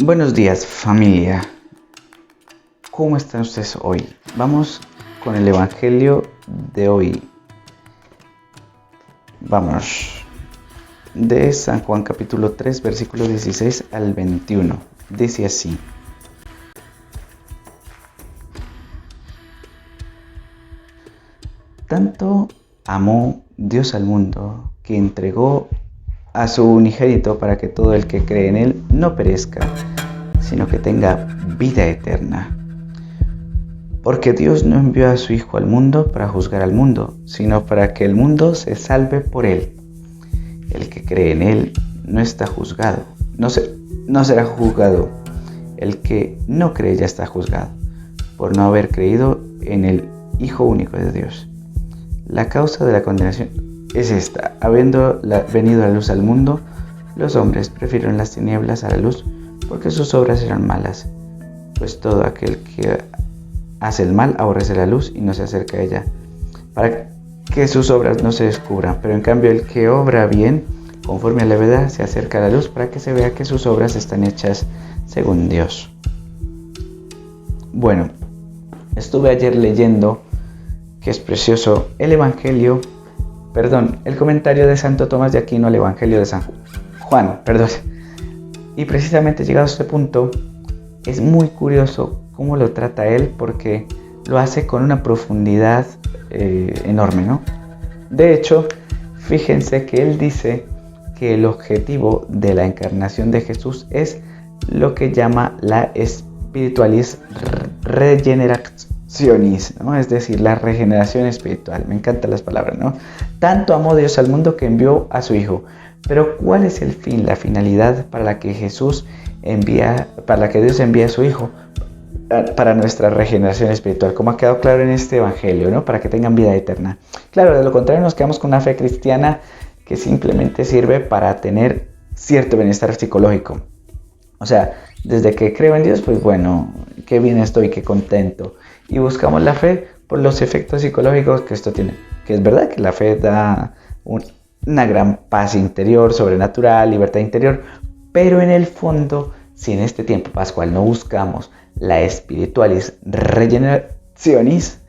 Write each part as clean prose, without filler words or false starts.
Buenos días, familia. ¿Cómo están ustedes hoy? Vamos con el Evangelio de hoy. Vamos. De San Juan capítulo 3, versículo 16 al 21. Dice así. Tanto amó Dios al mundo que entregó a su unigénito para que todo el que cree en él no perezca, sino que tenga vida eterna. Porque Dios no envió a su Hijo al mundo para juzgar al mundo, sino para que el mundo se salve por él. El que cree en él no está juzgado, no será juzgado. El que no cree ya está juzgado, por no haber creído en el Hijo único de Dios. La causa de la condenación es esta: habiendo venido la luz al mundo, los hombres prefirieron las tinieblas a la luz, porque sus obras eran malas. Pues todo aquel que hace el mal aborrece la luz y no se acerca a ella, para que sus obras no se descubran. Pero en cambio el que obra bien, conforme a la verdad, se acerca a la luz, para que se vea que sus obras están hechas según Dios. Bueno, estuve ayer leyendo, que es precioso, el comentario de Santo Tomás de Aquino al Evangelio de San Juan, Y precisamente llegado a este punto, es muy curioso cómo lo trata él, porque lo hace con una profundidad enorme, ¿no? De hecho, fíjense que él dice que el objetivo de la encarnación de Jesús es lo que llama la spiritualis regenerationis, ¿no? Es decir, la regeneración espiritual. Me encantan las palabras, ¿no? Tanto amó Dios al mundo que envió a su Hijo. Pero ¿cuál es el fin, la finalidad para la que Dios envía a su Hijo? Para nuestra regeneración espiritual, como ha quedado claro en este Evangelio, ¿no? Para que tengan vida eterna. Claro, de lo contrario nos quedamos con una fe cristiana que simplemente sirve para tener cierto bienestar psicológico. O sea, desde que creo en Dios, pues bueno, qué bien estoy, qué contento. Y buscamos la fe por los efectos psicológicos que esto tiene. Que es verdad que la fe da una gran paz interior, sobrenatural, libertad interior, pero en el fondo, si en este tiempo pascual no buscamos la spiritualis regenerationis,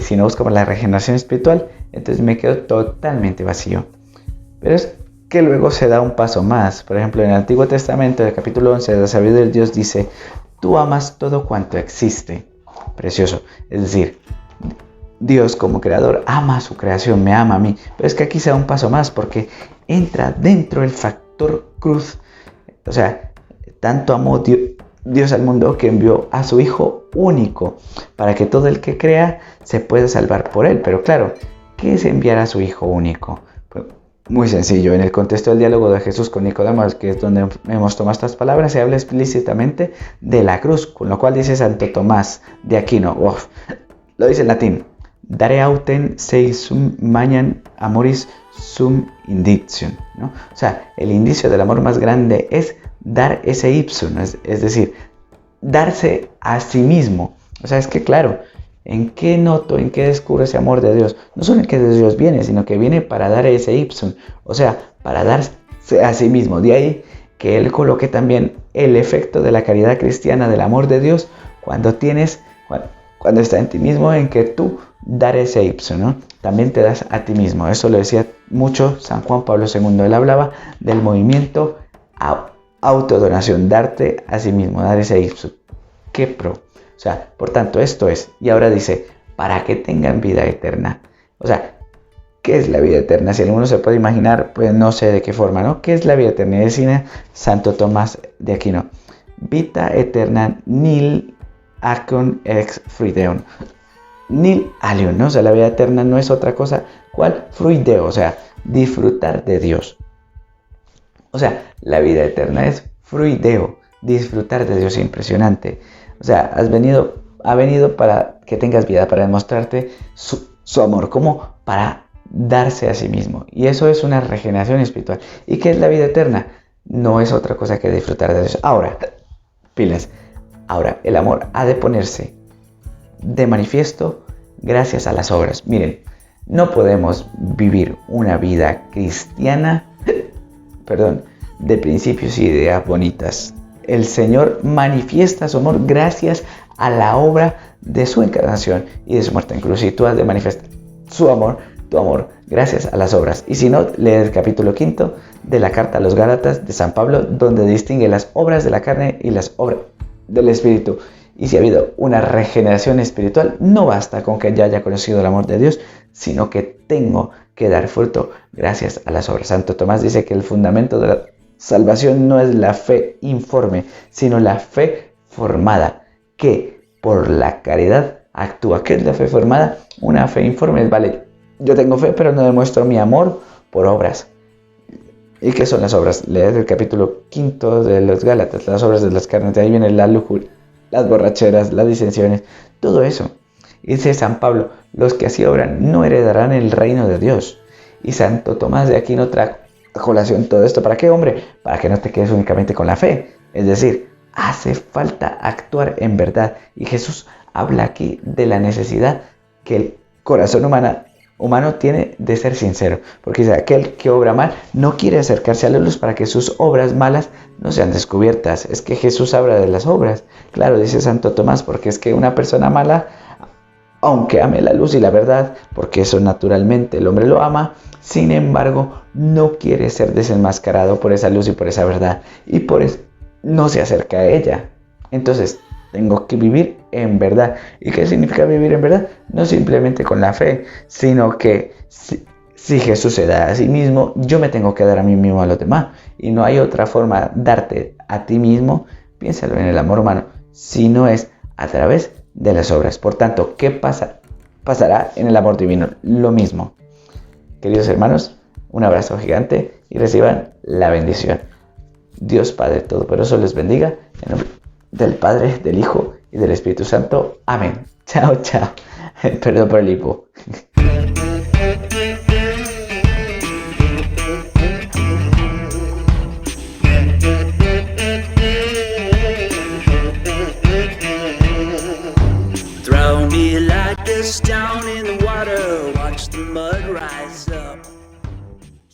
si no buscamos la regeneración espiritual, entonces me quedo totalmente vacío. Pero es que luego se da un paso más. Por ejemplo, en el Antiguo Testamento, en el capítulo 11 de la sabiduría de Dios, dice: tú amas todo cuanto existe. Precioso. Es decir, Dios como creador ama a su creación, me ama a mí. Pero es que aquí se da un paso más, porque entra dentro el factor cruz. O sea, tanto amó Dios al mundo que envió a su Hijo único, para que todo el que crea se pueda salvar por él. Pero claro, ¿qué es enviar a su Hijo único? Pues muy sencillo. En el contexto del diálogo de Jesús con Nicodemo, que es donde hemos tomado estas palabras, se habla explícitamente de la cruz, con lo cual dice Santo Tomás de Aquino, lo dice en latín: dare autem sei sum magnam amoris sum indicium, ¿no? O sea, el indicio del amor más grande es dar ese ipsum, es decir, darse a sí mismo. O sea, es que claro, ¿en qué noto, en qué descubro ese amor de Dios? No solo en que de Dios viene, sino que viene para dar ese ipsum, o sea, para darse a sí mismo. De ahí que él coloque también el efecto de la caridad cristiana, del amor de Dios, cuando está en ti mismo, en que tú dar ese ipsum, ¿no? También te das a ti mismo. Eso lo decía mucho San Juan Pablo II. Él hablaba del movimiento autodonación, darte a sí mismo, dar ese ipsum. ¡Qué pro! O sea, por tanto, esto es. Y ahora dice: para que tengan vida eterna. O sea, ¿qué es la vida eterna? Si alguno se puede imaginar, pues no sé de qué forma, ¿no? ¿Qué es la vida eterna? Decía Santo Tomás de Aquino: vita eterna nil acum ex fruideum. Nil alium, ¿no? O sea, la vida eterna no es otra cosa. ¿Cuál? Fruideo, o sea, disfrutar de Dios. O sea, la vida eterna es fruideo, disfrutar de Dios. Impresionante. O sea, ha venido para que tengas vida, para demostrarte su amor, como para darse a sí mismo. Y eso es una regeneración espiritual. ¿Y qué es la vida eterna? No es otra cosa que disfrutar de Dios. Ahora, pilas. Ahora, el amor ha de ponerse de manifiesto gracias a las obras. Miren, no podemos vivir una vida cristiana, de principios y ideas bonitas. el Señor manifiesta su amor gracias a la obra de su encarnación y de su muerte en cruz. Y tú has de manifestar su amor, tu amor, gracias a las obras. Y si no, lee el capítulo 5 de la carta a los Gálatas de San Pablo, donde distingue las obras de la carne y las obras del Espíritu. Y si ha habido una regeneración espiritual, no basta con que ya haya conocido el amor de Dios, sino que tengo que dar fruto gracias a las obras. Santo Tomás dice que el fundamento de la salvación no es la fe informe, sino la fe formada, que por la caridad actúa. ¿Qué es la fe formada? Una fe informe es, vale, yo tengo fe, pero no demuestro mi amor por obras. ¿Y qué son las obras? Leed el capítulo 5 de los Gálatas, las obras de las carnes. De ahí viene la lujuria, las borracheras, las disensiones, todo eso. Y dice San Pablo, los que así obran no heredarán el reino de Dios. Y Santo Tomás de Aquino trajo a colación todo esto. ¿Para qué, hombre? Para que no te quedes únicamente con la fe. Es decir, hace falta actuar en verdad. Y Jesús habla aquí de la necesidad que el corazón humano tiene de ser sincero. Porque dice, aquel que obra mal no quiere acercarse a la luz para que sus obras malas no sean descubiertas. Es que Jesús habla de las obras. Claro, dice Santo Tomás, porque es que una persona mala, aunque ame la luz y la verdad, porque eso naturalmente el hombre lo ama, sin embargo, no quiere ser desenmascarado por esa luz y por esa verdad. Y por eso no se acerca a ella. Entonces, tengo que vivir en verdad. ¿Y qué significa vivir en verdad? No simplemente con la fe, sino que si Jesús se da a sí mismo, yo me tengo que dar a mí mismo a los demás. Y no hay otra forma de darte a ti mismo, piénsalo en el amor humano, si no es a través de las obras. Por tanto, ¿qué pasará en el amor divino? Lo mismo. Queridos hermanos, un abrazo gigante y reciban la bendición. Dios Padre Todopoderoso les bendiga. En nombre del Padre, del Hijo y del Espíritu Santo. Amén. Chao, chao. Perdón por el hipo.